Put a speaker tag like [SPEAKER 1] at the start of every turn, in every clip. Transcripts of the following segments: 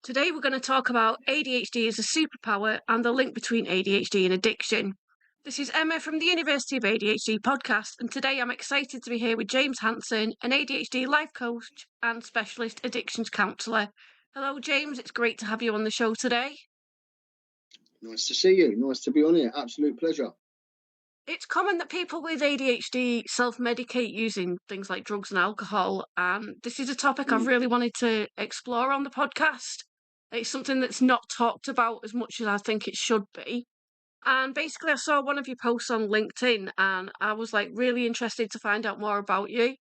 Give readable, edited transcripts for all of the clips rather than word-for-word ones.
[SPEAKER 1] Today, we're going to talk about ADHD as a superpower and the link between ADHD and addiction. This is Emma from the University of ADHD podcast, and today I'm excited to be here with James Hansen, an ADHD life coach and specialist addictions counsellor. Hello, James. It's great to have you on the show today.
[SPEAKER 2] Nice to see you. Nice to be on here. Absolute pleasure.
[SPEAKER 1] It's common that people with ADHD self-medicate using things like drugs and alcohol, and this is a topic I've really wanted to explore on the podcast. It's something that's not talked about as much as I think it should be. And basically, I saw one of your posts on LinkedIn, and I was really really to find out more about you.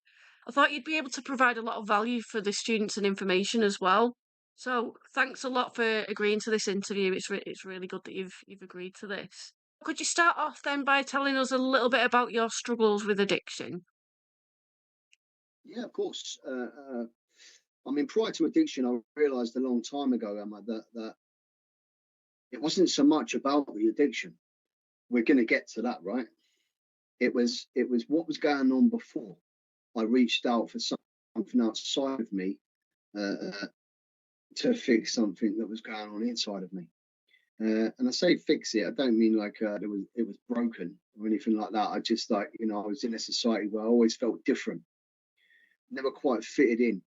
[SPEAKER 1] I thought you'd be able to provide a lot of value for the students and information as well. So thanks a lot for agreeing to this interview. It's really good that you've agreed to this. Could you start off then by telling us a little bit about your struggles with addiction?
[SPEAKER 2] Yeah, of course. Prior to addiction, I realised a long time ago, Emma, that it wasn't so much about the addiction. We're going to get to that, right? It was what was going on before I reached out for something outside of me to fix something that was going on inside of me. And I say fix it, I don't mean like it was broken or anything like that. I just I was in a society where I always felt different, never quite fitted in,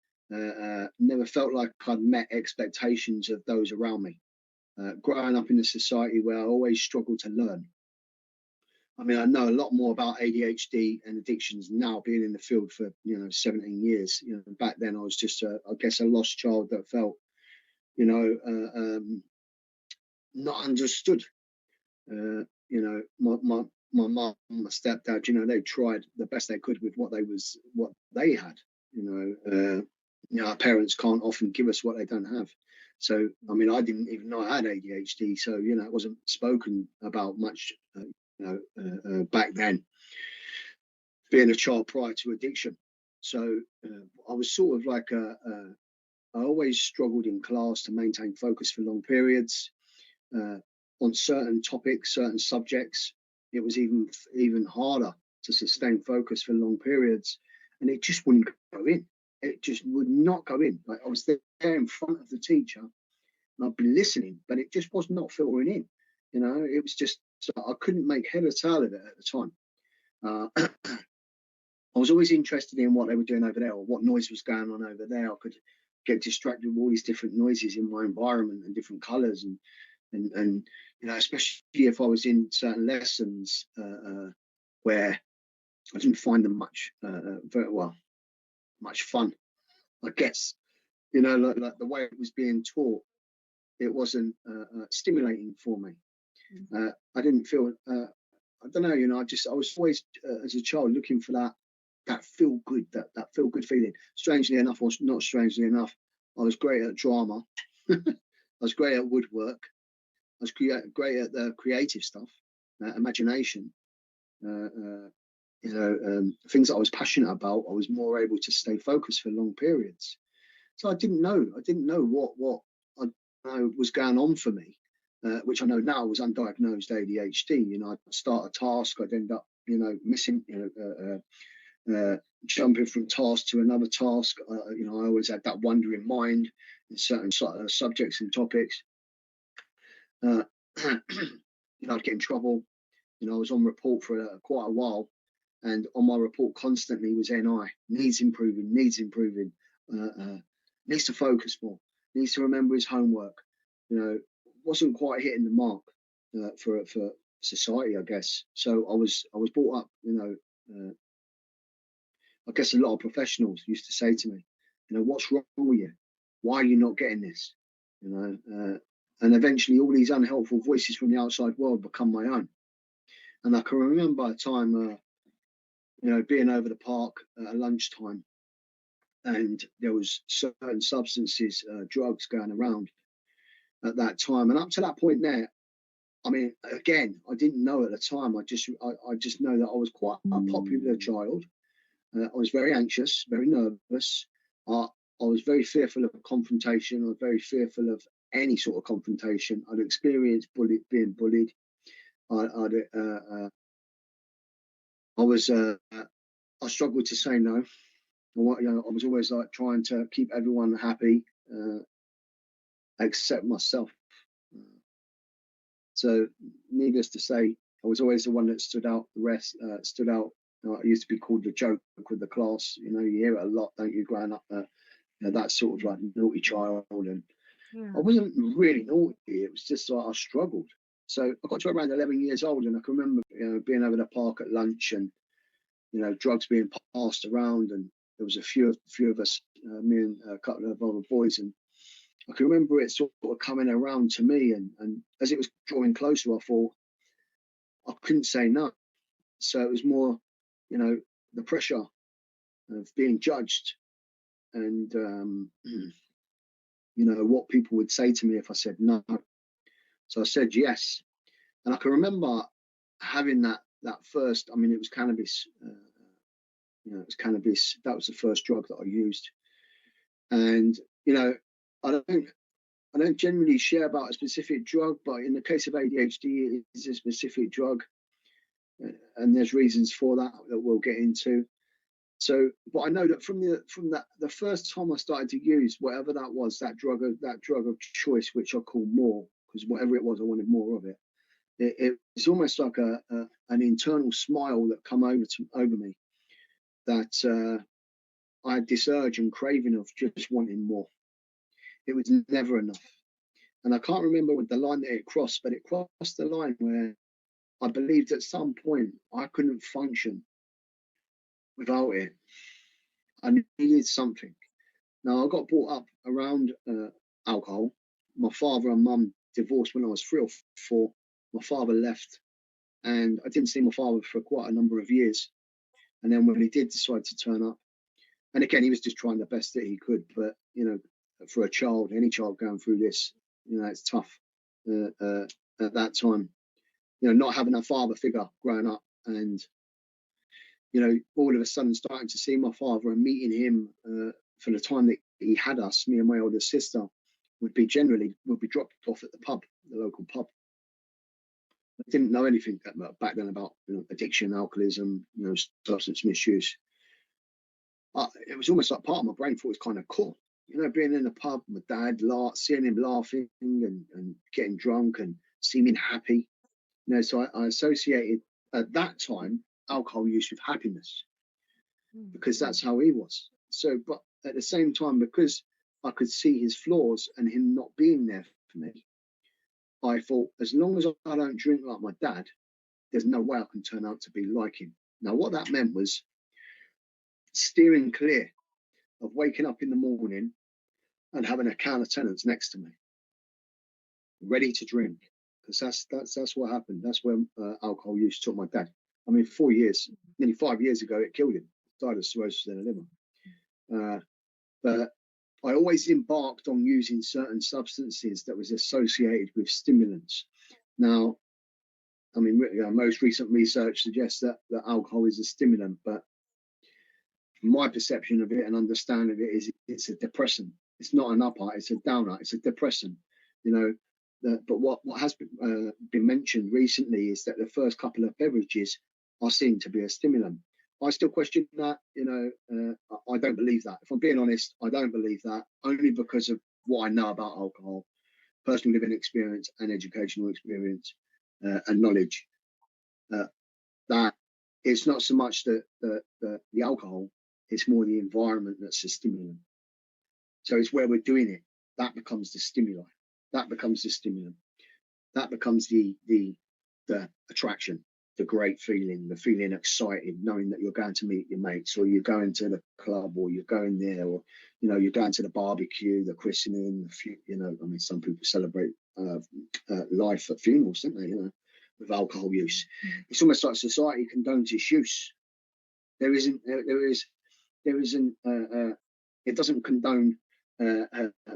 [SPEAKER 2] never felt like I'd met expectations of those around me. Growing up in a society where I always struggled to learn. I mean, I know a lot more about ADHD and addictions now, being in the field for 17 years. Back then I was just I guess a lost child that felt not understood. My mum, my stepdad, they tried the best they could with what they had. Our parents can't often give us what they don't have. So, I mean, I didn't even know I had ADHD. So, it wasn't spoken about much, back then, being a child prior to addiction. So I was sort of like I always struggled in class to maintain focus for long periods. On certain topics, certain subjects, it was even harder to sustain focus for long periods, and it just wouldn't go in. It just would not go in. Like, I was there in front of the teacher, and I'd be listening, but it just was not filtering in. It was just, I couldn't make head or tail of it at the time. I was always interested in what they were doing over there, or what noise was going on over there. I could get distracted with all these different noises in my environment and different colours, and especially if I was in certain lessons where I didn't find them much fun, I guess. Like the way it was being taught, it wasn't stimulating for me. I didn't feel, I don't know, I was always as a child looking for that feel good, that feel good feeling. Strangely enough, or not strangely enough, I was great at drama. I was great at woodwork. I was great at the creative stuff, imagination. Things that I was passionate about. I was more able to stay focused for long periods. So I didn't know what was going on for me, which I know now was undiagnosed ADHD. I'd start a task, I'd end up, missing, jumping from task to another task. I always had that wandering mind in certain subjects and topics. I'd get in trouble. I was on report for quite a while, and on my report constantly was NI, needs improving, needs to focus more, needs to remember his homework. Wasn't quite hitting the mark for society, I guess. So I was brought up. I guess a lot of professionals used to say to me, what's wrong with you? Why are you not getting this? And eventually all these unhelpful voices from the outside world become my own. And I can remember a time, being over the park at lunchtime, and there was certain substances, drugs going around at that time. And up to that point there, I mean, again, I didn't know at the time. I just know that I was quite a popular child. I was very anxious, very nervous. I was very fearful of confrontation. I was very fearful of any sort of confrontation. I'd experienced being bullied. I struggled to say no. I was always like trying to keep everyone happy. accept myself. So, needless to say, I was always the one that stood out. The rest stood out. I used to be called the joke with the class. You know, you hear it a lot, don't you, growing up? That sort of like naughty child, and I wasn't really naughty. It was just like I struggled. So I got to around 11 years old, and I can remember, being over the park at lunch, and drugs being passed around, and there was a few of us, me and a couple of other boys, and I can remember it sort of coming around to me, and as it was drawing closer, I thought I couldn't say no. So it was more, the pressure of being judged, and what people would say to me if I said no. So I said yes, and I can remember having that first. I mean, it was cannabis. It was cannabis. That was the first drug that I used, and I don't generally share about a specific drug, but in the case of ADHD, it is a specific drug, and there's reasons for that we'll get into. So, but I know that from the first time I started to use whatever that was, that drug of choice, which I call more, because whatever it was, I wanted more of it. It's almost like an internal smile that come over me, that I had this urge and craving of just wanting more. It was never enough. And I can't remember what the line that it crossed, but it crossed the line where I believed at some point I couldn't function without it. I needed something. Now, I got brought up around alcohol. My father and mum divorced when I was 3 or 4. My father left, and I didn't see my father for quite a number of years. And then when he did decide to turn up, and again, he was just trying the best that he could, but for a child, any child going through this, it's tough at that time. Not having a father figure growing up, and all of a sudden starting to see my father and meeting him for the time that he had us, me and my older sister, would be dropped off at the local pub. I didn't know anything back then about addiction, alcoholism, substance misuse. It was almost like part of my brain thought it was kind of cool, being in the pub, my dad, seeing him laughing and getting drunk and seeming happy. So I associated at that time alcohol use with happiness, because that's how he was. So, but at the same time, because I could see his flaws and him not being there for me, I thought, as long as I don't drink like my dad, there's no way I can turn out to be like him. Now, what that meant was steering clear of waking up in the morning and having a can of Tennent's next to me, ready to drink, because that's what happened. That's where alcohol use took my dad. I mean, 4 years, nearly 5 years ago, it killed him. Died of cirrhosis of the liver. But I always embarked on using certain substances that was associated with stimulants. Now, I mean, most recent research suggests that alcohol is a stimulant, but my perception of it and understanding of it is it's a depressant. It's not an upper, it's a downer, it's a depressant. But what has been mentioned recently is that the first couple of beverages are seen to be a stimulant. I still question that. I don't believe that. If I'm being honest, I don't believe that, only because of what I know about alcohol, personal living experience and educational experience and knowledge. That it's not so much the alcohol, it's more the environment that's a stimulant. So it's where we're doing it that becomes the stimuli. That becomes the stimulant. That becomes the attraction, the great feeling, the feeling excited, knowing that you're going to meet your mates, or you're going to the club, or you're going there, or you're going to the barbecue, the christening. I mean, some people celebrate life at funerals, don't they? With alcohol use, it's almost like society condones its use. It doesn't condone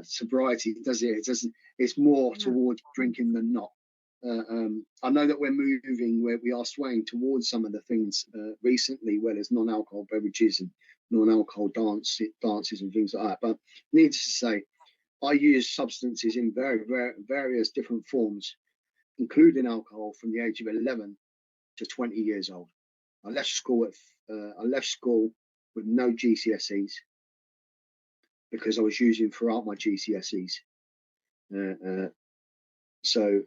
[SPEAKER 2] sobriety, does it? It doesn't. It's more towards drinking than not. I know that we are swaying towards some of the things recently, where there's non-alcohol beverages and non-alcohol dances and things like that. But needless to say, I use substances in various different forms, including alcohol, from the age of 11 to 20 years old. I left school with no GCSEs, because I was using throughout my GCSEs. So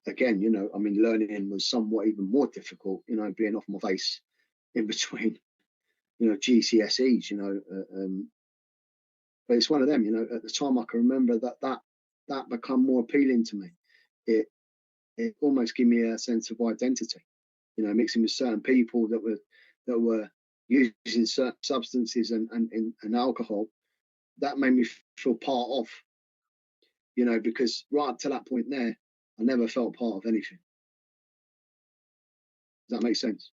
[SPEAKER 2] again, I mean, learning was somewhat even more difficult, being off my face in between, GCSEs, but it's one of them, at the time I can remember that become more appealing to me. It almost gave me a sense of identity, mixing with certain people that were using certain substances and alcohol. That made me feel part of, because right up to that point there, I never felt part of anything. Does that make sense?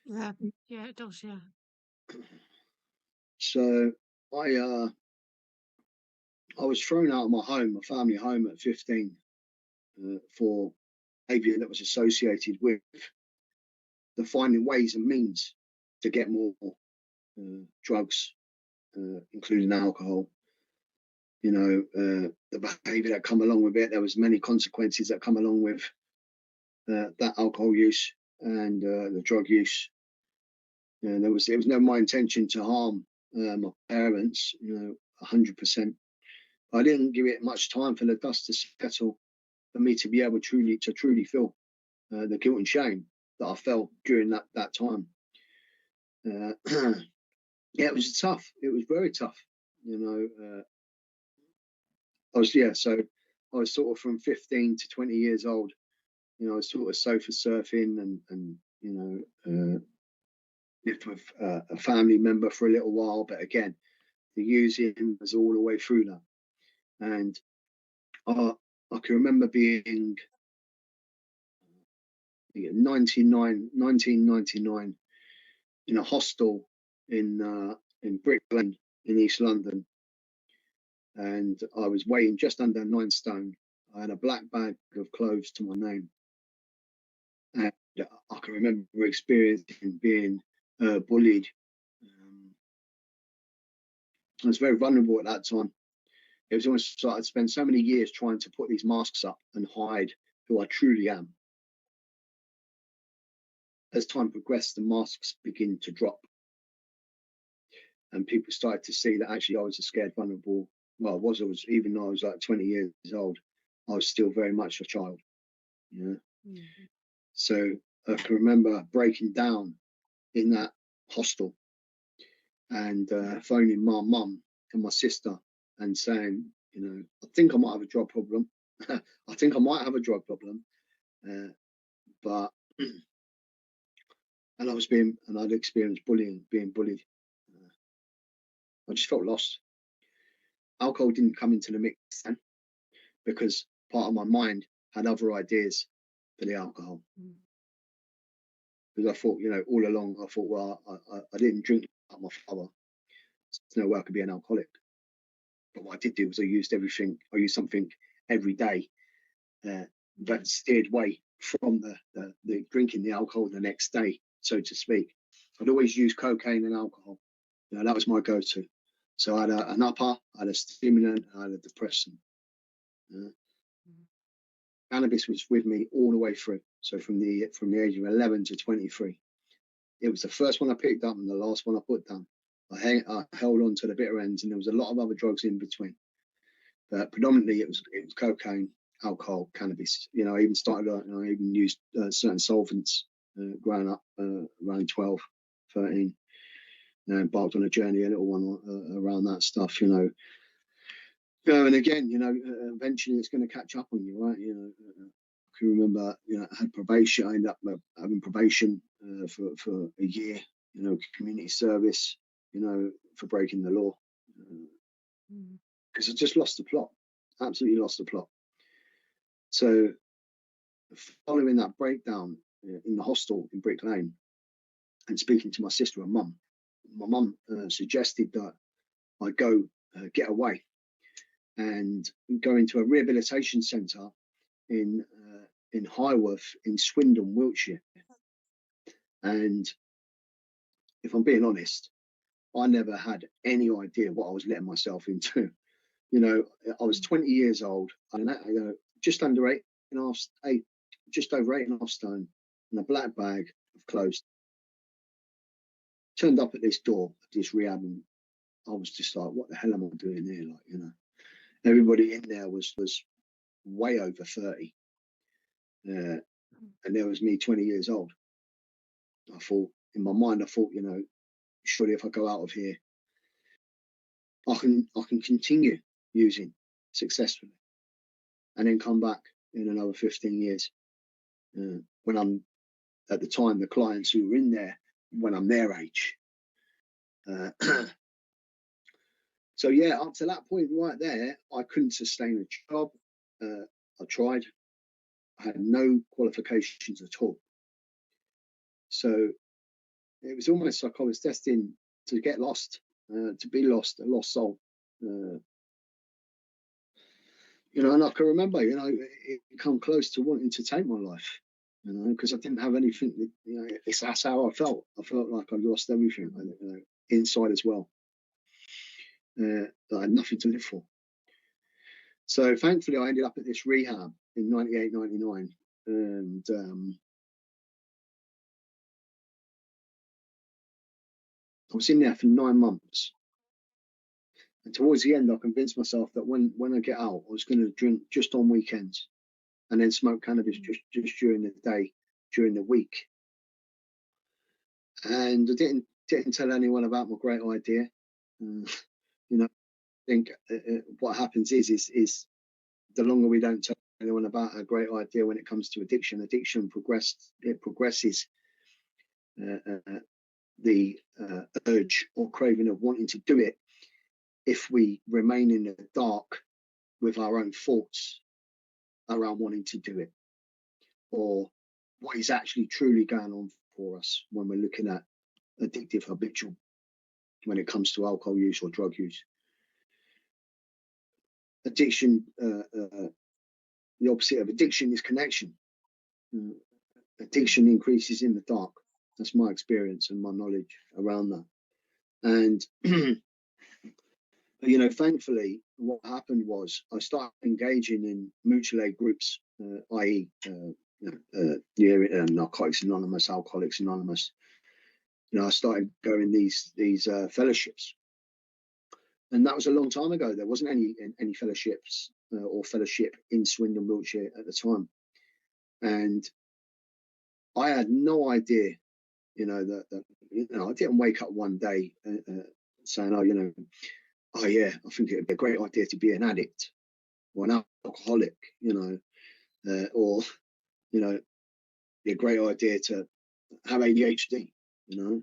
[SPEAKER 1] Yeah, yeah, it does. Yeah.
[SPEAKER 2] So I was thrown out of my home, my family home, at 15 for behaviour that was associated with the finding ways and means to get more drugs, including alcohol. The behaviour that come along with it. There was many consequences that come along with that alcohol use and the drug use. It was never my intention to harm my parents, 100%. I didn't give it much time for the dust to settle for me to be able to truly feel the guilt and shame that I felt during that time. Yeah, it was tough. It was very tough. I was sort of from 15 to 20 years old. I was sort of sofa surfing and lived with a family member for a little while, but again, the using was all the way through that. And I can remember being 1999 in a hostel in Brick Lane in East London, and I was weighing just under 9 stone. I had a black bag of clothes to my name, and I can remember experiencing being bullied. I was very vulnerable at that time. It was almost like I'd spent so many years trying to put these masks up and hide who I truly am. As time progressed, the masks begin to drop. And people started to see that actually I was a scared, vulnerable, even though I was like 20 years old, I was still very much a child. Mm-hmm. So I can remember breaking down in that hostel and phoning my mum and my sister and saying, I think I might have a drug problem. I think I might have a drug problem. But and I'd experienced being bullied. I just felt lost. Alcohol didn't come into the mix then because part of my mind had other ideas for the alcohol. Because I thought, all along, I thought, well, I didn't drink like my father. So there's no way I could be an alcoholic. But what I did do was I used something every day that steered away from the drinking the alcohol the next day, so to speak. I'd always use cocaine and alcohol. That was my go-to. So I had an upper, I had a stimulant, I had a depressant. Cannabis was with me all the way through. So from the age of 11 to 23, it was the first one I picked up and the last one I put down. I held on to the bitter ends, and there was a lot of other drugs in between. But predominantly, it was cocaine, alcohol, cannabis. I even started. I even used certain solvents growing up around 12, 13. Embarked on a journey, a little one around that stuff. And again, eventually it's going to catch up on you, right? I can remember, I had probation. I ended up having probation for a year. Community service. For breaking the law. Because I just lost the plot. Absolutely lost the plot. So, following that breakdown in the hostel in Brick Lane, and speaking to my sister and mum, my mum suggested that I go get away and go into a rehabilitation centre in Highworth in Swindon, Wiltshire. And if I'm being honest, I never had any idea what I was letting myself into. I was 20 years old, and just over 8.5 stone, and a black bag of clothes. Turned up at this door of this rehab, and I was just like, "What the hell am I doing here?" everybody in there was way over 30. And there was me 20 years old. I thought, in my mind, you know, surely if I go out of here, I can continue using successfully and then come back in another 15 years when I'm, at the time, the clients who were in there, when I'm their age. So yeah, up to that point right there, I couldn't sustain a job. I tried. I had no qualifications at all. So it was almost like I was destined to get lost, to be lost, a lost soul. You know, and I can remember, you know, it come close to wanting to take my life, you know, because I didn't have anything. That, you know, that's how I felt. I felt like I'd lost everything, you know, inside as well. I had nothing to live for. So thankfully, I ended up at this rehab in 98, 99, and I was in there for 9 months. And towards the end, I convinced myself that when I get out, I was going to drink just on weekends, and then smoke cannabis just during the day, during the week. And I didn't tell anyone about my great idea. You know, I think what happens is the longer we don't tell anyone about a great idea when it comes to addiction progresses the urge or craving of wanting to do it if we remain in the dark with our own thoughts around wanting to do it, or what is actually truly going on for us when we're looking at addictive habitual when it comes to alcohol use or drug use. Addiction, the opposite of addiction is connection. Addiction increases in the dark. That's my experience and my knowledge around that. And you know, thankfully, what happened was I started engaging in mutual aid groups, i.e., Narcotics Anonymous, Alcoholics Anonymous. You know, I started going these fellowships, and that was a long time ago. There wasn't any fellowships or fellowship in Swindon, Wiltshire at the time, and I had no idea. You know that you know, I didn't wake up one day saying, "Oh, you know, oh yeah, I think it'd be a great idea to be an addict or an alcoholic," you know, or you know, be a great idea to have ADHD. You know,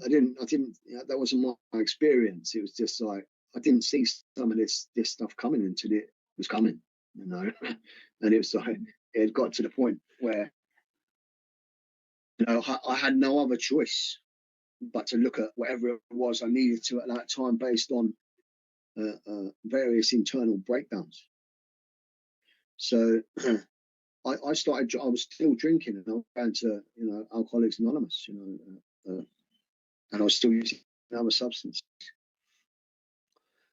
[SPEAKER 2] I didn't. You know, that wasn't my experience. It was just like I didn't see some of this stuff coming until it was coming. You know, and it was like it had got to the point where you know I had no other choice but to look at whatever it was I needed to at that time based on various internal breakdowns. So I started. I was still drinking, and I was going to, you know, Alcoholics Anonymous, you know, and I was still using other substances.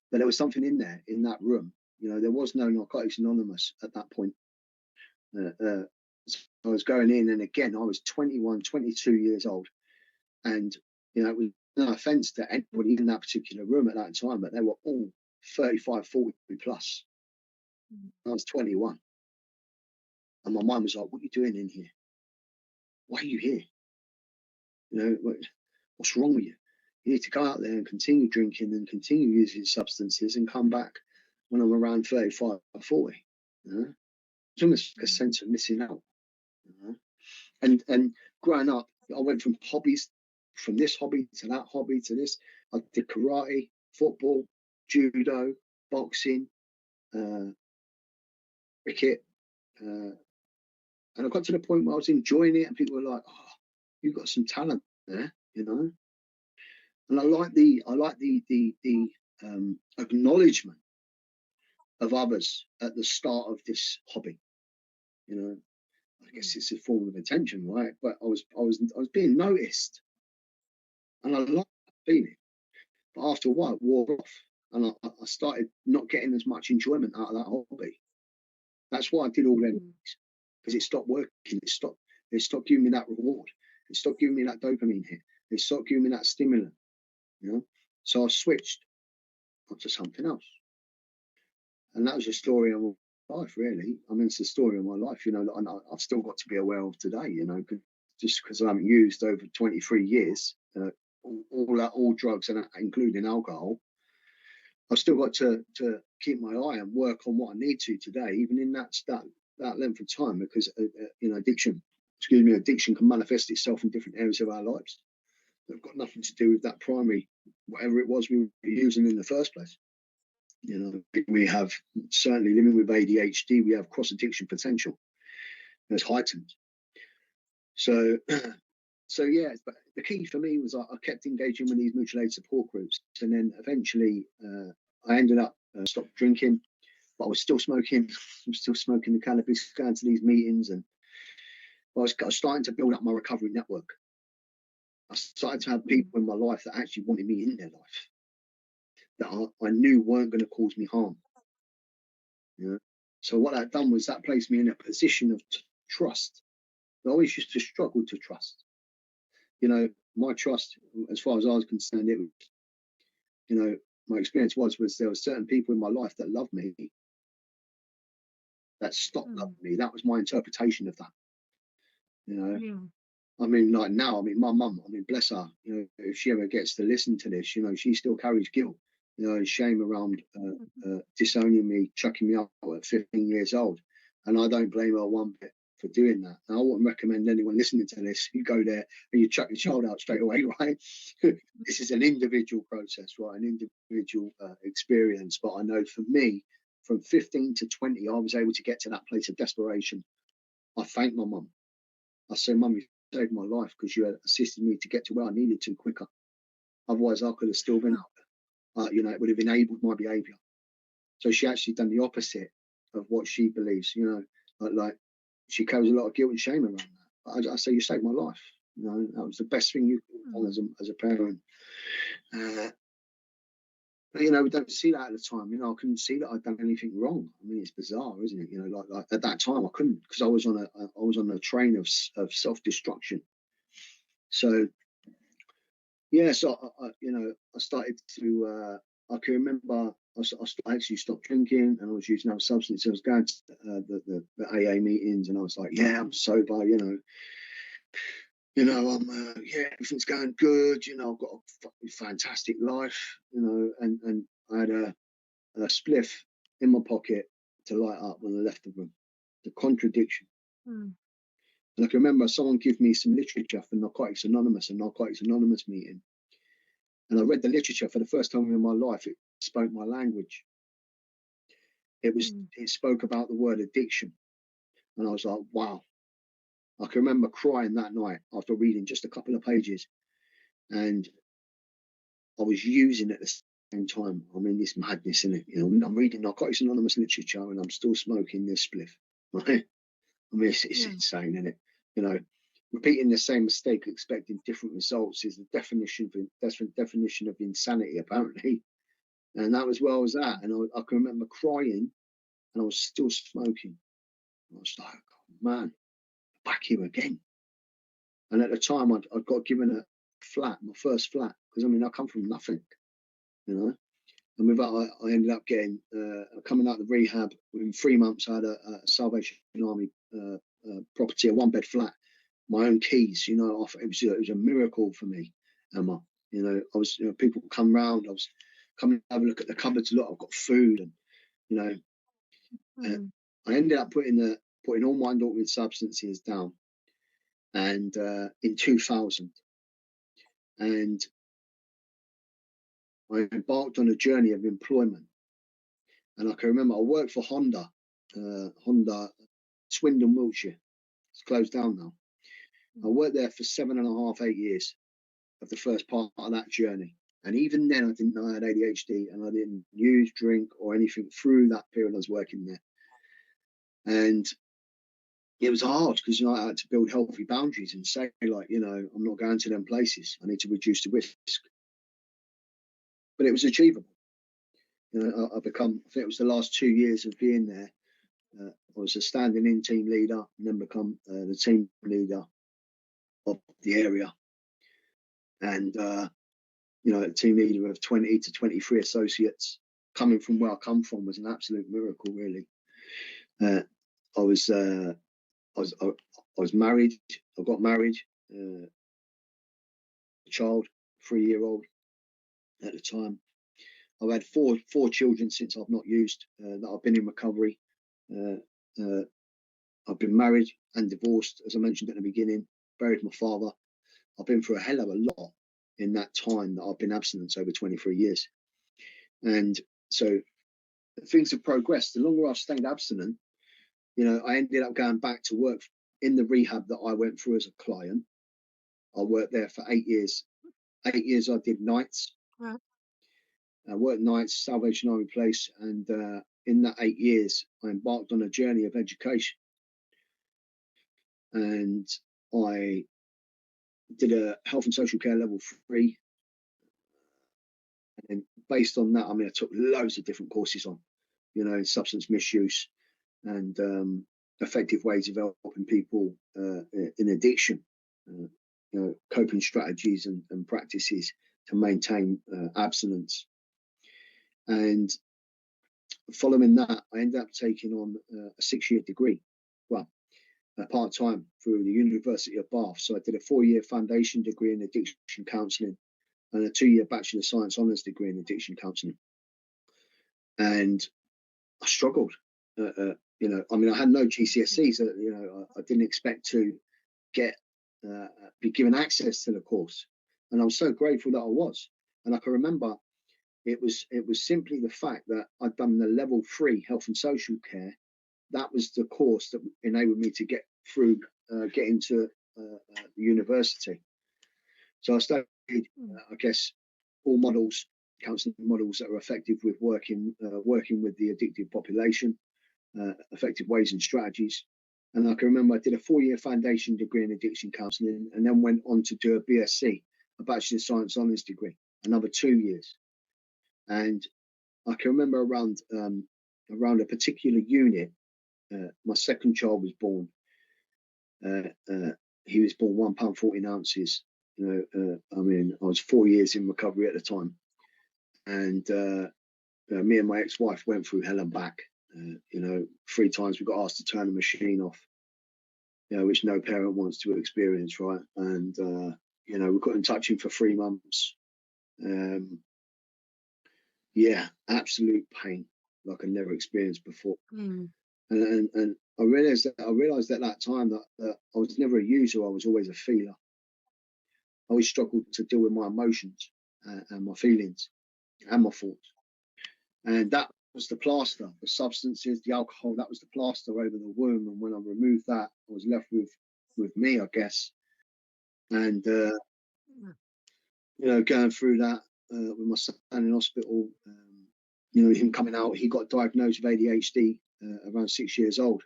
[SPEAKER 2] But there was something in there, in that room. You know, there was no Narcotics Anonymous at that point. So I was going in, and again, I was 21, 22 years old, and you know, it was no offence to anybody in that particular room at that time, but they were all 35, 40 plus. I was 21. And my mind was like, "What are you doing in here? Why are you here? You know, what's wrong with you? You need to go out there and continue drinking and continue using substances and come back when I'm around 35 or 40. You know? It's almost like a sense of missing out. You know? And growing up, I went from this hobby to that hobby to this. I did karate, football, judo, boxing, cricket. And I got to the point where I was enjoying it, and people were like, "Oh, you've got some talent there," you know. And I like the acknowledgement of others at the start of this hobby. You know, I guess it's a form of attention, right? But I was being noticed, and I liked that feeling. But after a while, it wore off, and I started not getting as much enjoyment out of that hobby. That's why I did all them, because it stopped working. It stopped giving me that reward. It stopped giving me that dopamine hit. It stopped giving me that stimulant. You know, so I switched onto something else. that was a story of my life, really. I mean, it's the story of my life, you know, that I've still got to be aware of today, you know, just because I haven't used over 23 years, all drugs, and including alcohol. I've still got to keep my eye and work on what I need to today, even in that length of time, because you know, addiction can manifest itself in different areas of our lives. They've got nothing to do with that primary, whatever it was we were using in the first place. You know, we have, certainly living with ADHD, we have cross addiction potential. It's heightened. So so yeah, but the key for me was I kept engaging with these mutual aid support groups, and then eventually I ended up stopped drinking, but I was still smoking. I'm still smoking the cannabis, going to these meetings, and I was starting to build up my recovery network. I started to have people in my life that actually wanted me in their life, that I knew weren't going to cause me harm. You know? So what that done was that placed me in a position of trust. I always used to struggle to trust. You know, my trust, as far as I was concerned, it was, you know, my experience was there were certain people in my life that loved me, that stopped loving me. That was my interpretation of that. You know,
[SPEAKER 1] Yeah.
[SPEAKER 2] I mean, like now, I mean, my mum, I mean, bless her, you know, if she ever gets to listen to this, you know, she still carries guilt, you know, and shame around disowning me, chucking me out at 15 years old. And I don't blame her one bit for doing that. And I wouldn't recommend anyone listening to this, you go there and you chuck your child out straight away, right? This is an individual process, right? An individual experience. But I know for me, from 15 to 20, I was able to get to that place of desperation. I thank my mum. I say, Mum, you saved my life because you had assisted me to get to where I needed to quicker. Otherwise, I could have still been out there. You know, it would have enabled my behaviour. So she actually done the opposite of what she believes. You know, like she carries a lot of guilt and shame around that. I say, you saved my life. You know, that was the best thing you could have done as a parent. But you know, we don't see that at the time. You know, I couldn't see that I'd done anything wrong. I mean, it's bizarre, isn't it? You know, like at that time, I couldn't, because I was on a train of self-destruction. So yeah, so you know, I started to. I can remember I actually stopped drinking, and I was using other substances. I was going to the AA meetings, and I was like, yeah, I'm sober. You know, I'm yeah, everything's going good. You know, I've got a fucking fantastic life. You know, and I had a spliff in my pocket to light up when I left the room. The contradiction. And I can remember someone gave me some literature for Narcotics Anonymous, a Narcotics Anonymous meeting. And I read the literature for the first time in my life. It spoke my language. It spoke about the word addiction. And I was like, wow. I can remember crying that night after reading just a couple of pages. And I was using it at the same time. I'm in this madness, in it. You know, I'm reading Narcotics Anonymous literature and I'm still smoking this spliff. Right? I mean, it's insane, isn't it? You know, repeating the same mistake, expecting different results is the definition of insanity, apparently. And that was where I was at. And I can remember crying, and I was still smoking. I was like, oh, man, back here again. And at the time, I got given a flat, my first flat, because I mean, I come from nothing, you know. And with that, I ended up getting coming out of rehab within 3 months. I had a Salvation Army property, a 1-bed flat, my own keys. You know, it was a miracle for me, Emma. You know, people would come round. I was coming to have a look at the cupboards. Look, I've got food, and you know, I ended up putting all my undiagnosed substances down, and in 2000, and I embarked on a journey of employment. And I can remember I worked for Honda Swindon, Wiltshire. It's closed down now. I worked there for 7.5, 8 years of the first part of that journey. And even then, I didn't know I had ADHD, and I didn't use, drink, or anything through that period I was working there. And it was hard because, you know, I had to build healthy boundaries and say, like, you know, I'm not going to them places. I need to reduce the risk. But it was achievable. You know, I think it was the last 2 years of being there. I was a standing-in team leader, and then become the team leader of the area. And, you know, a team leader of 20 to 23 associates, coming from where I come from was an absolute miracle, really. I was married. I got married, a child, 3-year-old at the time. I've had four children since I've not used, that I've been in recovery. I've been married and divorced, as I mentioned at the beginning, buried my father. I've been through a hell of a lot in that time that I've been abstinent, over 23 years. And so things have progressed. The longer I've stayed abstinent, I ended up going back to work in the rehab that I went through as a client. I worked there for 8 years. 8 years I did nights.
[SPEAKER 1] Right.
[SPEAKER 2] I worked nights, Salvation Army place, and in that 8 years, I embarked on a journey of education. And I did a health and social care level 3. And based on that, I took loads of different courses on, substance misuse and effective ways of helping people in addiction, coping strategies and practices to maintain abstinence. And following that, I ended up taking on a 6-year degree, part-time through the University of Bath. So I did a 4-year foundation degree in addiction counselling and a 2-year Bachelor of Science honours degree in addiction counselling. And I struggled. I had no GCSEs. I didn't expect to be given access to the course, and I was so grateful that I was. And I can remember it was simply the fact that I'd done the level 3 health and social care. That was the course that enabled me to get through, get into the university. So I studied, I guess, all models, counselling models that are effective with working with the addictive population, effective ways and strategies. And I can remember I did a 4-year foundation degree in addiction counselling, and then went on to do a BSc, a Bachelor of Science honours degree, another 2 years. And I can remember around a particular unit, my second child was born. He was born 1 pound 14 ounces. I was 4 years in recovery at the time, and me and my ex-wife went through hell and back. 3 times we got asked to turn the machine off, which no parent wants to experience, right? And we couldn't touch him for 3 months. Absolute pain like I never experienced before. And I realized at that time that I was never a user. I was always a feeler. I always struggled to deal with my emotions and my feelings and my thoughts. And that was the plaster, the substances, the alcohol, that was the plaster over the wound. And when I removed that, I was left with me, I guess. And, going through that with my son in hospital, him coming out, he got diagnosed with ADHD around 6 years old.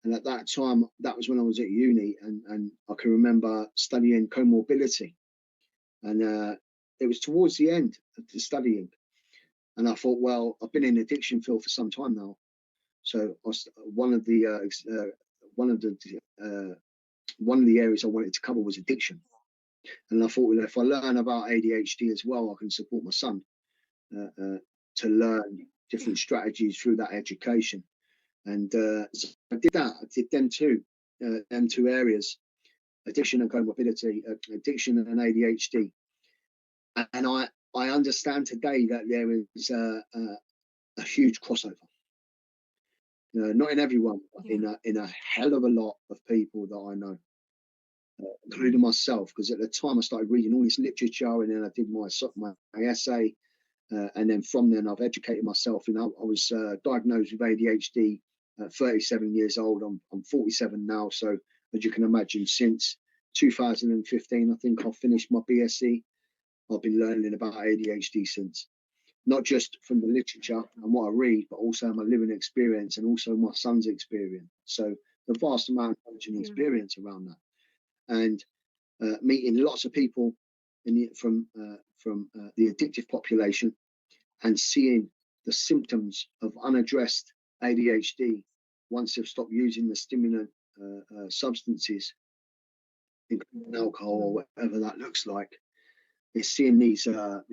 [SPEAKER 2] And at that time, that was when I was at uni, and I can remember studying comorbidity. And it was towards the end of the studying. And I thought, well, I've been in the addiction field for some time now. So one of the areas I wanted to cover was addiction. And I thought, well, if I learn about ADHD as well, I can support my son to learn different strategies through that education. And so I did that. I did them two areas, addiction and comorbidity, addiction and ADHD. And I understand today that there is a huge crossover. Not in everyone, but in a hell of a lot of people that I know, including myself. Because at the time I started reading all this literature, and then I did my essay, and then from then I've educated myself. I was diagnosed with ADHD at 37 years old. I'm 47 now, so as you can imagine, since 2015, I think I've finished my BSc. I've been learning about ADHD since, not just from the literature and what I read, but also my living experience and also my son's experience. So the vast amount of knowledge and experience around that, and meeting lots of people from the addictive population, and seeing the symptoms of unaddressed ADHD once they've stopped using the stimulant substances, including alcohol or whatever that looks like. Is seeing these symptoms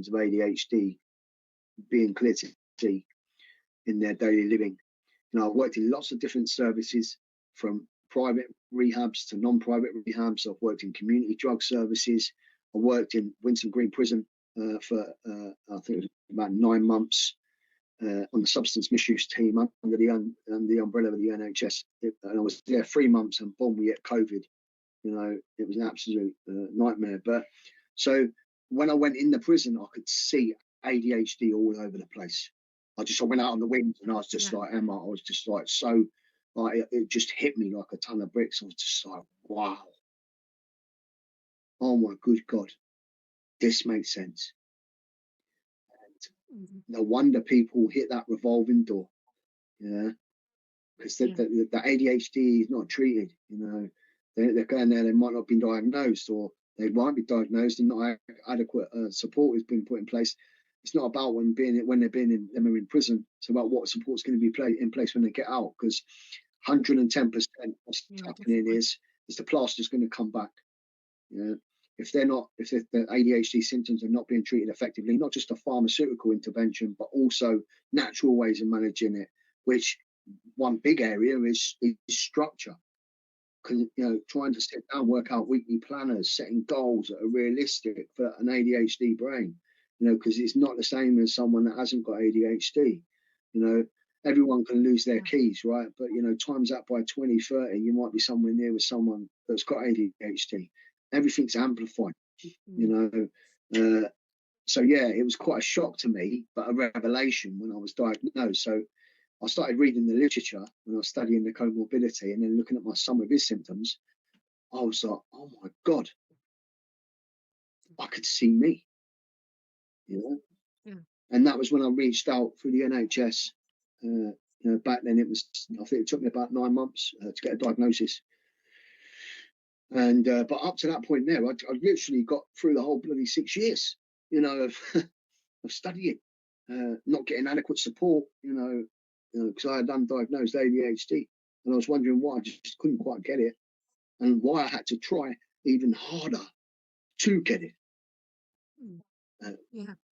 [SPEAKER 2] of ADHD being clear to see in their daily living. You know, I've worked in lots of different services, from private rehabs to non-private rehabs. I've worked in community drug services. I worked in Winson Green Prison for I think it was about 9 months on the substance misuse team under the umbrella of the NHS. And I was there 3 months, and boom, we get COVID. You know, it was an absolute nightmare. But so when I went in the prison, I could see ADHD all over the place. I went out on the wings, and I was just like, Emma, I was just like, so, like, it just hit me like a ton of bricks. I was just like, wow. Oh my good God, this makes sense. And no wonder people hit that revolving door. Yeah. Because the ADHD is not treated, you know. They're going there, they might not be diagnosed, or they might be diagnosed and not adequate support has been put in place. It's not about when they're in prison. It's about what support's going to be in place when they get out. Because 110% what's happening is the plaster's going to come back. Yeah. If the ADHD symptoms are not being treated effectively, not just a pharmaceutical intervention, but also natural ways of managing it, which one big area is structure. You know, trying to sit down, work out weekly planners, setting goals that are realistic for an ADHD brain. You know, because it's not the same as someone that hasn't got ADHD. You know, everyone can lose their keys, right? But, you know, times that by 20, 30, you might be somewhere near with someone that's got ADHD. Everything's amplified, you know. So, yeah, it was quite a shock to me, but a revelation when I was diagnosed. So I started reading the literature when I was studying the comorbidity, and then looking at some of his symptoms. I was like, oh, my God, I could see me, you know. And that was when I reached out through the NHS. You know, back then I think it took me about 9 months to get a diagnosis. And but up to that point there, I literally got through the whole bloody 6 years, you know, of studying, not getting adequate support, you know, because I had undiagnosed ADHD, and I was wondering why I just couldn't quite get it, and why I had to try even harder to get it. But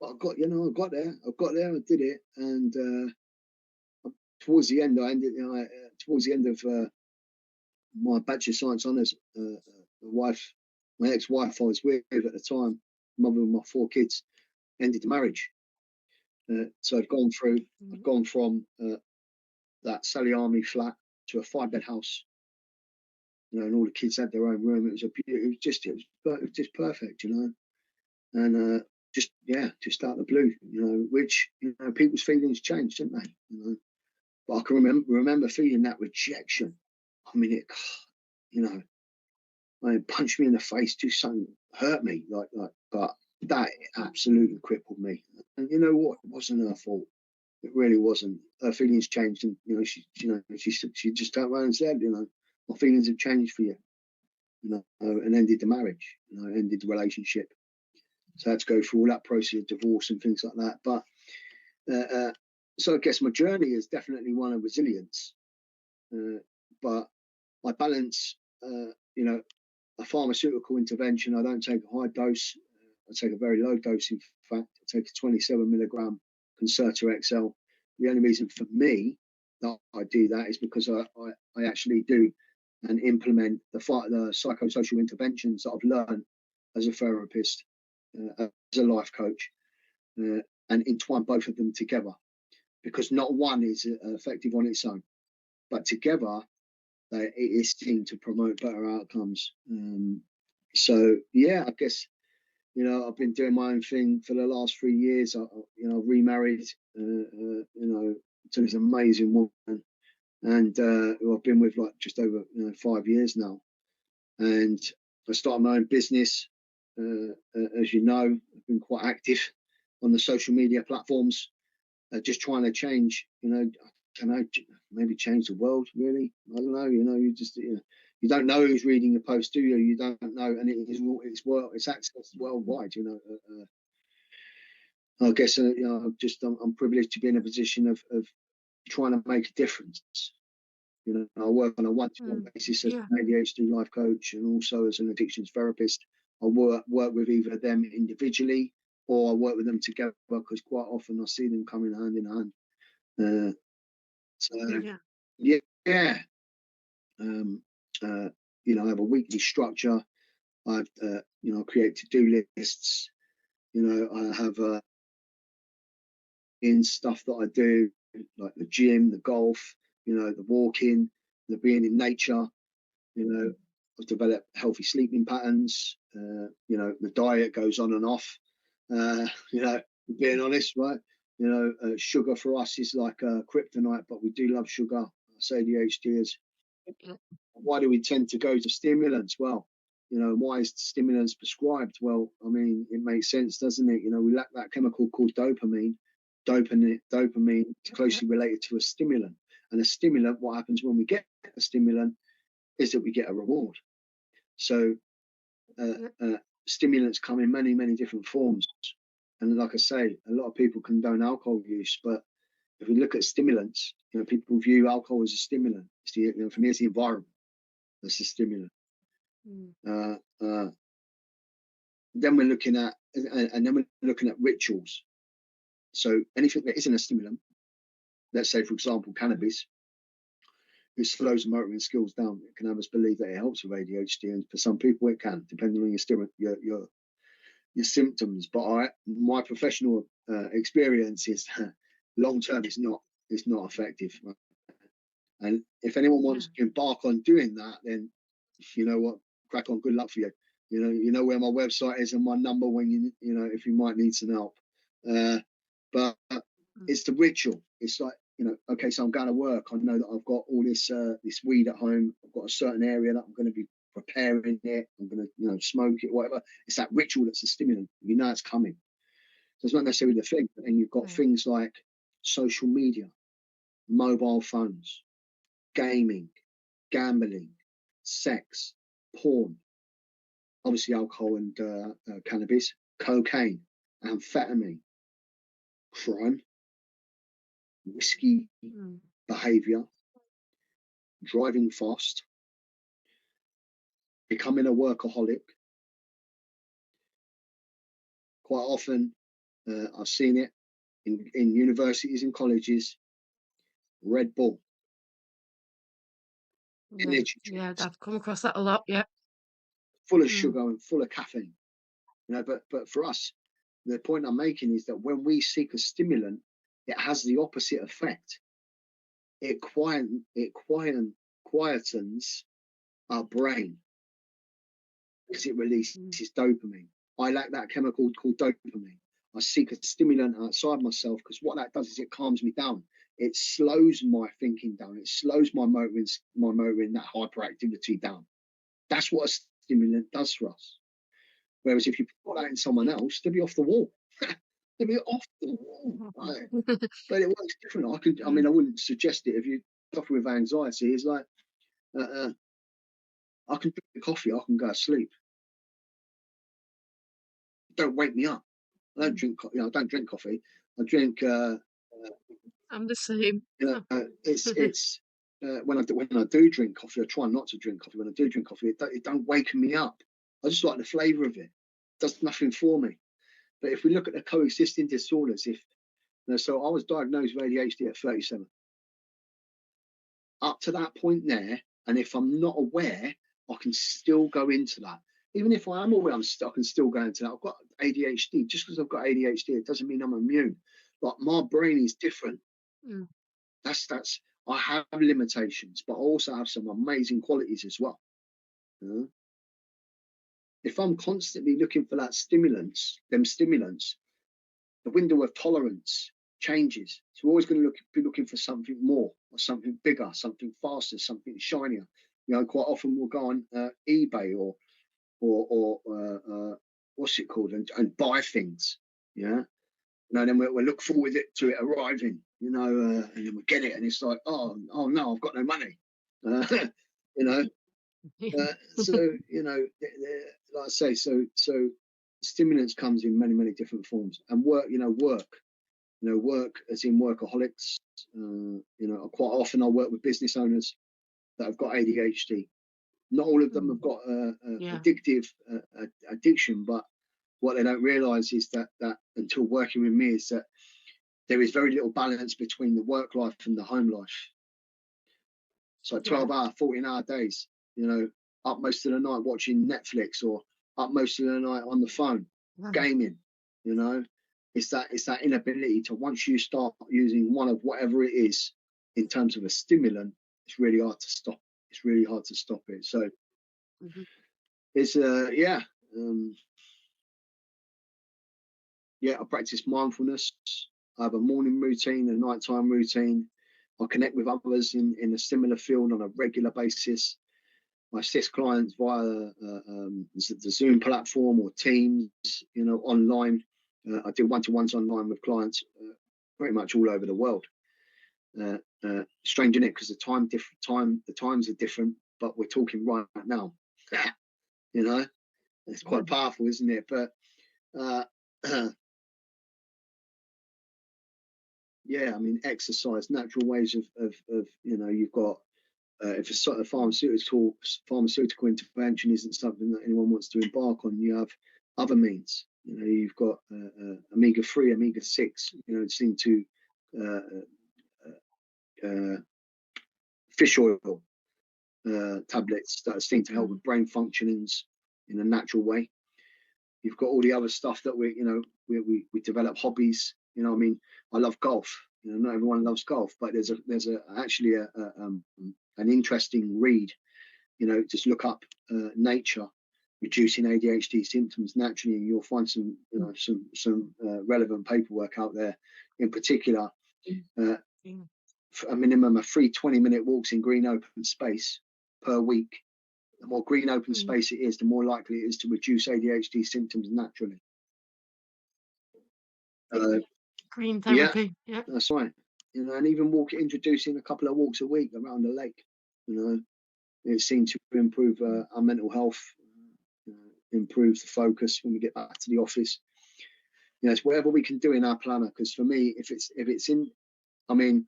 [SPEAKER 2] I got there, I did it, and towards the end, towards the end of my Bachelor of Science Honours, my ex-wife I was with at the time, mother of my 4 kids, ended the marriage. So I'd gone from that Sally Army flat to a 5-bed house, you know, and all the kids had their own room. It was just perfect, you know, and just out of the blue, you know, which, you know, people's feelings changed, didn't they? You know, but I can remember feeling that rejection. I mean, it, you know, it punched me in the face, just something hurt me, like, but that absolutely crippled me. And you know what? It wasn't her fault. It really wasn't. Her feelings changed, and you know, she just turned around and said, you know, my feelings have changed for you, you know, and ended the marriage, you know, ended the relationship. So I had to go through all that process of divorce and things like that. But so I guess my journey is definitely one of resilience, but I balance, you know, a pharmaceutical intervention. I don't take a high dose. I take a very low dose. In fact, I take a 27 milligram Concerta XL. The only reason for me that I do that is because I actually do and implement the psychosocial interventions that I've learned as a therapist, as a life coach, and entwine both of them together, because not one is effective on its own, but together it is seen to promote better outcomes. So yeah, I guess, you know, I've been doing my own thing for the last 3 years. You know, remarried, you know, to this amazing woman, and who I've been with like just over 5 years now. And I started my own business. As you know, I've been quite active on the social media platforms, just trying to change, you know, I don't know, maybe change the world, really. I don't know, you know, you don't know who's reading your post, do you? You don't know, and it's accessed worldwide, you know. I guess, you know, I'm privileged to be in a position of trying to make a difference. You know, I work on a one-to-one basis as an ADHD life coach, and also as an addictions therapist. I work with either them individually or I work with them together, because quite often I see them coming hand in hand. So yeah. I have a weekly structure. I've create to-do lists. I have in stuff that I do, like the gym, the golf, the walking, the being in nature. I've developed healthy sleeping patterns. The diet goes on and off. Being honest, right? Sugar for us is like kryptonite, but we do love sugar. Us ADHDers. Why do we tend to go to stimulants? Well, why is stimulants prescribed? Well, I mean, it makes sense, doesn't it? We lack that chemical called dopamine. Dopamine is closely related to a stimulant. And a stimulant, what happens when we get a stimulant is that we get a reward. So stimulants come in many, many different forms. And like I say, a lot of people condone alcohol use, but if we look at stimulants, people view alcohol as a stimulant. For me, it's the environment that's the stimulant. Then we're looking at, rituals. So anything that isn't a stimulant, let's say, for example, cannabis, it slows the motoring skills down. It can have us believe that it helps with ADHD, and for some people it can, depending on your symptoms. But my professional experience is long term is not effective. And if anyone wants to embark on doing that, then you know what, crack on. Good luck for you. You know where my website is and my number when if you might need some help. But it's the ritual. It's like, okay, so I'm going to work. I know that I've got all this weed at home. I've got a certain area that I'm going to be preparing it. I'm going to smoke it, whatever. It's that ritual that's a stimulant. It's coming. So it's not necessarily the thing. But then you've got things like social media, mobile phones, gaming, gambling, sex, porn, obviously alcohol and cannabis, cocaine, amphetamine, crime, risky behavior, driving fast, becoming a workaholic. Quite often, I've seen it in universities and colleges. Red Bull, energy drinks,
[SPEAKER 1] I've come across that a lot. Yeah,
[SPEAKER 2] full of sugar and full of caffeine. But for us, the point I'm making is that when we seek a stimulant, it has the opposite effect. It quietens our brain because it releases dopamine. I lack that chemical called dopamine. I seek a stimulant outside myself because what that does is it calms me down. It slows my thinking down. It slows my motor in that hyperactivity down. That's what a stimulant does for us. Whereas if you put that in someone else, they'll be off the wall. They'll be off the wall. Right? But it works different. I wouldn't suggest it if you suffer with anxiety. It's like, I can drink the coffee, I can go to sleep. Don't wake me up. I don't drink. I don't drink coffee. I drink.
[SPEAKER 1] I'm the same.
[SPEAKER 2] It's when I do drink coffee, I try not to drink coffee. When I do drink coffee, it don't wake me up. I just like the flavour of it. It does nothing for me. But if we look at the coexisting disorders, so I was diagnosed with ADHD at 37. Up to that point there, and if I'm not aware, I can still go into that. Even if I am aware, I can still go into that. I've got ADHD. Just because I've got ADHD, it doesn't mean I'm immune. Like, my brain is different. That's I have limitations, but I also have some amazing qualities as well. If I'm constantly looking for that stimulants, the window of tolerance changes. So we're always going to be looking for something more, or something bigger, something faster, something shinier. Quite often we'll go on eBay or what's it called, and buy things. And then we'll look forward to it arriving. And then we get it, and it's like, oh no, I've got no money. So like I say, so stimulants comes in many, many different forms, and work as in workaholics. Quite often I work with business owners that have got ADHD. Not all of them have got addictive addiction, but what they don't realise is that until working with me is that there is very little balance between the work life and the home life. So 12-hour, 14-hour days, up most of the night watching Netflix, or up most of the night on the phone, gaming, it's that inability to, once you start using one of whatever it is in terms of a stimulant, it's really hard to stop. It's really hard to stop it. So it's I practice mindfulness. I have a morning routine, a nighttime routine. I connect with others in a similar field on a regular basis. I assist clients via the Zoom platform or Teams, online. I do one-to-ones online with clients pretty much all over the world. Strange, isn't it? Because the times are different, but we're talking right now. It's quite powerful, isn't it? But I mean, exercise, natural ways of you've got. If a sort of pharmaceutical intervention isn't something that anyone wants to embark on, you have other means. You've got omega-3, omega-6. Seem to fish oil tablets that seem to help with brain functionings in a natural way. You've got all the other stuff that we develop hobbies. I mean, I love golf. Not everyone loves golf, but there's actually an interesting read. Just look up nature reducing ADHD symptoms naturally, and you'll find some relevant paperwork out there. In particular, a minimum of 3 20-minute walks in green open space per week. The more green open space it is, the more likely it is to reduce ADHD symptoms naturally.
[SPEAKER 1] Green therapy. Yeah,
[SPEAKER 2] that's right. And even introducing a couple of walks a week around the lake. It seems to improve our mental health, improves the focus when we get back to the office. It's whatever we can do in our planner. Because for me, if it's in, I mean,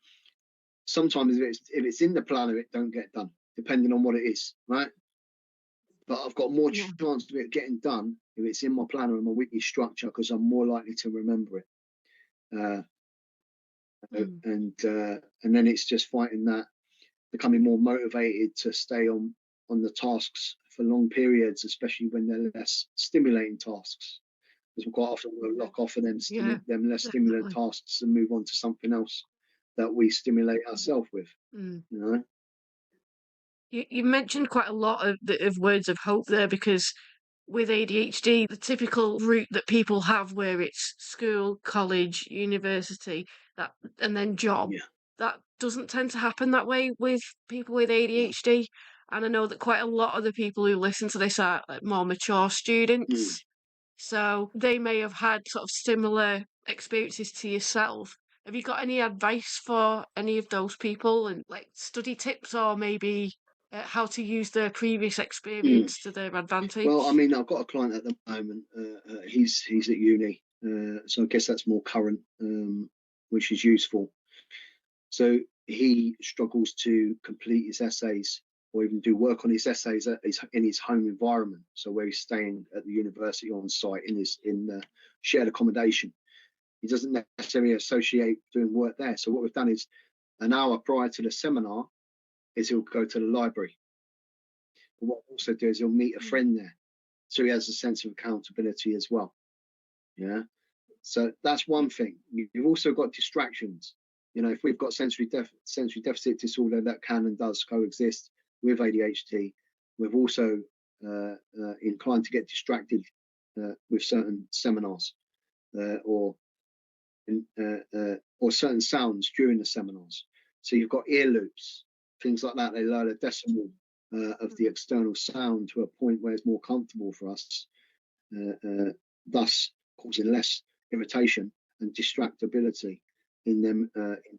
[SPEAKER 2] sometimes if it's in the planner, it don't get done, depending on what it is, right? But I've got more chance of it getting done if it's in my planner and my weekly structure, because I'm more likely to remember it. And then it's just fighting that, becoming more motivated to stay on the tasks for long periods, especially when they're less stimulating tasks, because quite often we'll lock off of them less stimulant tasks and move on to something else that we stimulate ourselves with.
[SPEAKER 1] You mentioned quite a lot of words of hope there, because with ADHD, the typical route that people have, where it's school, college, university, and then job, that doesn't tend to happen that way with people with ADHD. And I know that quite a lot of the people who listen to this are more mature students. So they may have had sort of similar experiences to yourself. Have you got any advice for any of those people, and like study tips, or maybe how to use their previous experience to their advantage?
[SPEAKER 2] Well, I mean, I've got a client at the moment. He's at uni, so I guess that's more current, which is useful. So he struggles to complete his essays or even do work on his essays in his home environment. So where he's staying at the university on site in shared accommodation. He doesn't necessarily associate doing work there. So what we've done is, an hour prior to the seminar, is he'll go to the library. But what we'll also do is he'll meet a friend there, so he has a sense of accountability as well. Yeah. So that's one thing. You've also got distractions. If we've got sensory deficit disorder that can and does coexist with ADHD, we're also inclined to get distracted with certain seminars or certain sounds during the seminars. So you've got ear loops, things like that. They lower the decibel of the external sound to a point where it's more comfortable for us, thus causing less irritation and distractibility in them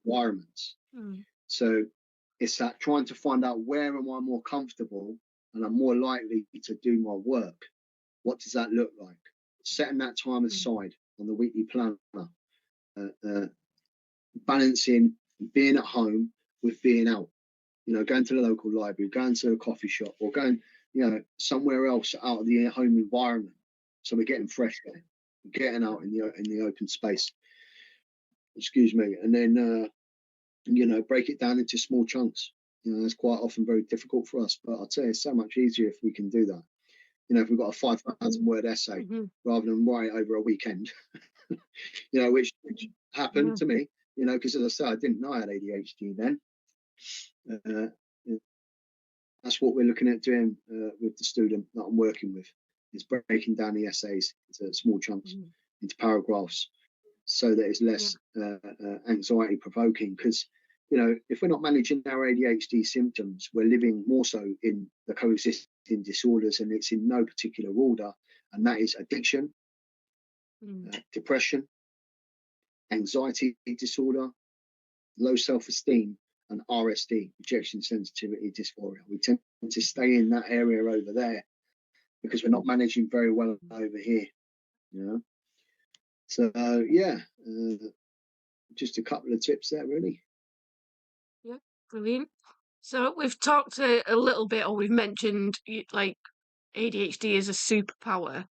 [SPEAKER 2] environments. So it's that trying to find out, where am I more comfortable and I'm more likely to do my work. What does that look like? Setting that time aside on the weekly planner, balancing being at home with being out. Going to the local library, going to a coffee shop, or going, somewhere else out of the home environment. So we're getting fresh air, getting out in the open space. Excuse me, and then break it down into small chunks. It's quite often very difficult for us, but I'd say it's so much easier if we can do that. If we've got a 5,000 word essay rather than write over a weekend, which happened to me, because as I said, I didn't know I had ADHD then. That's what we're looking at doing with the student that I'm working with, is breaking down the essays into small chunks, into paragraphs, so that it's less anxiety provoking. Because if we're not managing our ADHD symptoms, we're living more so in the coexisting disorders, and it's in no particular order, and that is addiction, depression, anxiety disorder, low self-esteem, and RSD, rejection sensitivity dysphoria. We tend to stay in that area over there because we're not managing very well over here. So just a couple of tips there, really.
[SPEAKER 1] Yeah, brilliant. So we've talked a little bit, or we've mentioned like ADHD is a superpower.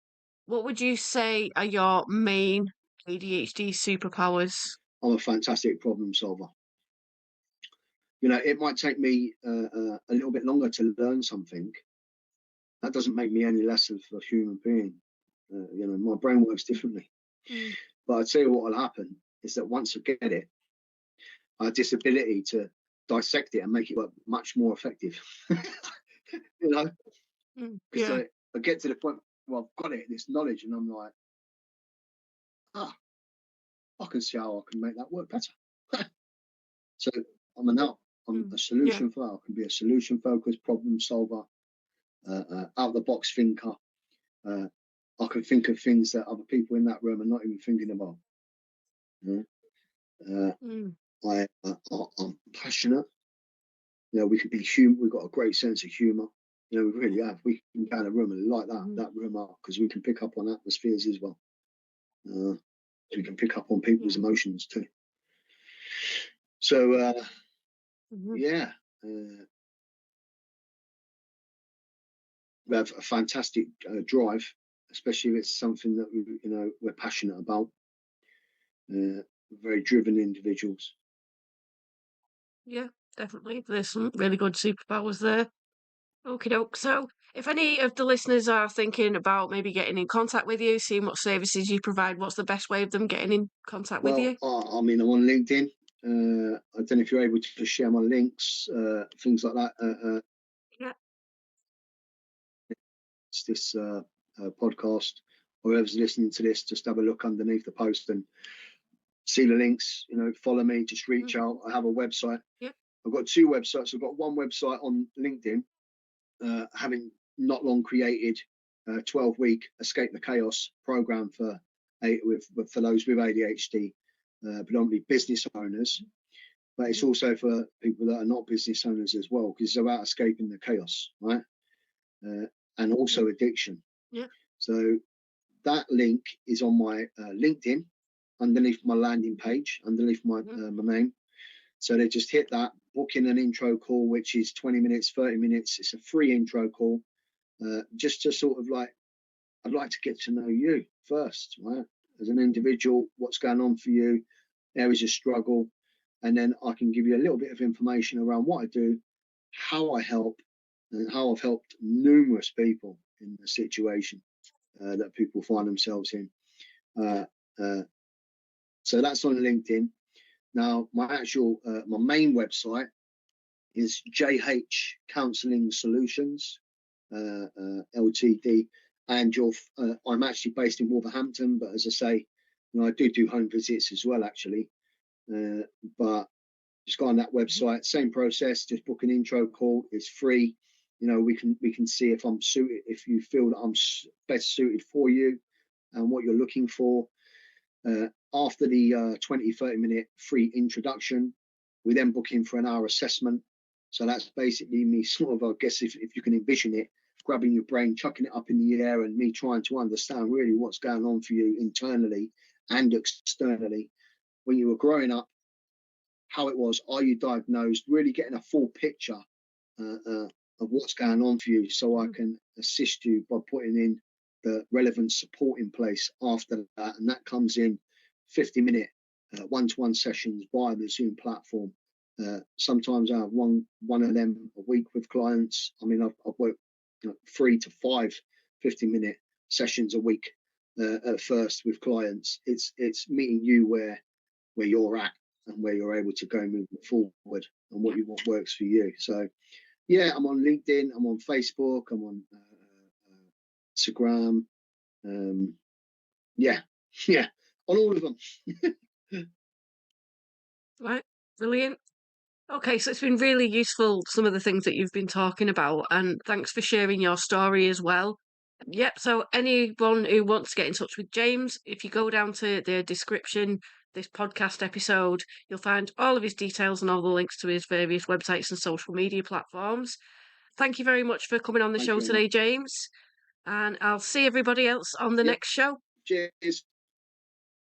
[SPEAKER 1] What would you say are your main ADHD superpowers?
[SPEAKER 2] I'm a fantastic problem solver. It might take me a little bit longer to learn something. That doesn't make me any less of a human being. My brain works differently. But I'd say what will happen is that once I get it, I have this ability to dissect it and make it work much more effective. Because I get to the point where I've got it, this knowledge, and I'm like, I can see how I can make that work better. So I'm a solution for that. I can be a solution focused problem solver, out of the box thinker. I can think of things that other people in that room are not even thinking about. I'm passionate. We can be human. We've got a great sense of humour. We really have. We can go in a room and light that room up, because we can pick up on atmospheres as well. We can pick up on people's emotions too. So we have a fantastic drive, especially if it's something that we're passionate about. Very driven individuals.
[SPEAKER 1] Yeah, definitely. There's some really good superpowers there. Okie doke. So, if any of the listeners are thinking about maybe getting in contact with you, seeing what services you provide, what's the best way of them getting in contact with you?
[SPEAKER 2] I mean, I'm on LinkedIn. I don't know if you're able to share my links, things like that. It's this podcast, or whoever's listening to this, just have a look underneath the post and see the links. Follow me, just reach out. I have a website. I've got 2 websites. I've got one website on LinkedIn, having not long created a 12-week Escape the Chaos program for those with ADHD, predominantly business owners, but it's also for people that are not business owners as well, because it's about escaping the chaos, right? And also addiction. So that link is on my LinkedIn, underneath my landing page, underneath my name. So they just hit that, book in an intro call, which is 20 minutes, 30 minutes. It's a free intro call, just to sort of like, I'd like to get to know you first, right? As an individual, what's going on for you, areas of struggle, and then I can give you a little bit of information around what I do, how I help, and how I've helped numerous people in the situation that people find themselves in. So that's on LinkedIn. Now, my main website is JH Counselling Solutions, Ltd. And I'm actually based in Wolverhampton, but as I say, I do home visits as well, actually. But just go on that website, same process, just book an intro call. It's free. We can see if I'm suited, if you feel that I'm best suited for you and what you're looking for. After the 20-30 minute free introduction, we then book in for an hour assessment. So that's basically me sort of, I guess, if you can envision it, grabbing your brain, chucking it up in the air, and me trying to understand really what's going on for you internally and externally when you were growing up, how it was, are you diagnosed, really getting a full picture of what's going on for you, so I can assist you by putting in the relevant support in place after that, and that comes in 50-minute one-to-one sessions via the Zoom platform. Sometimes I have one of them a week with clients. I mean, I've worked 3 to 5 50-minute sessions a week at first with clients. It's meeting you where you're at and where you're able to go moving forward and what you want works for you. So yeah, I'm on LinkedIn, I'm on Facebook, I'm on Instagram. Yeah, on all of them.
[SPEAKER 1] Right, brilliant. Okay, so it's been really useful, some of the things that you've been talking about, and thanks for sharing your story as well. Yep, so anyone who wants to get in touch with James, if you go down to the description, this podcast episode, you'll find all of his details and all the links to his various websites and social media platforms. Thank you very much for coming on the
[SPEAKER 2] Thank
[SPEAKER 1] show
[SPEAKER 2] you very
[SPEAKER 1] today,
[SPEAKER 2] much.
[SPEAKER 1] James, and I'll see everybody else on the
[SPEAKER 2] Yep.
[SPEAKER 1] next show.
[SPEAKER 2] Cheers.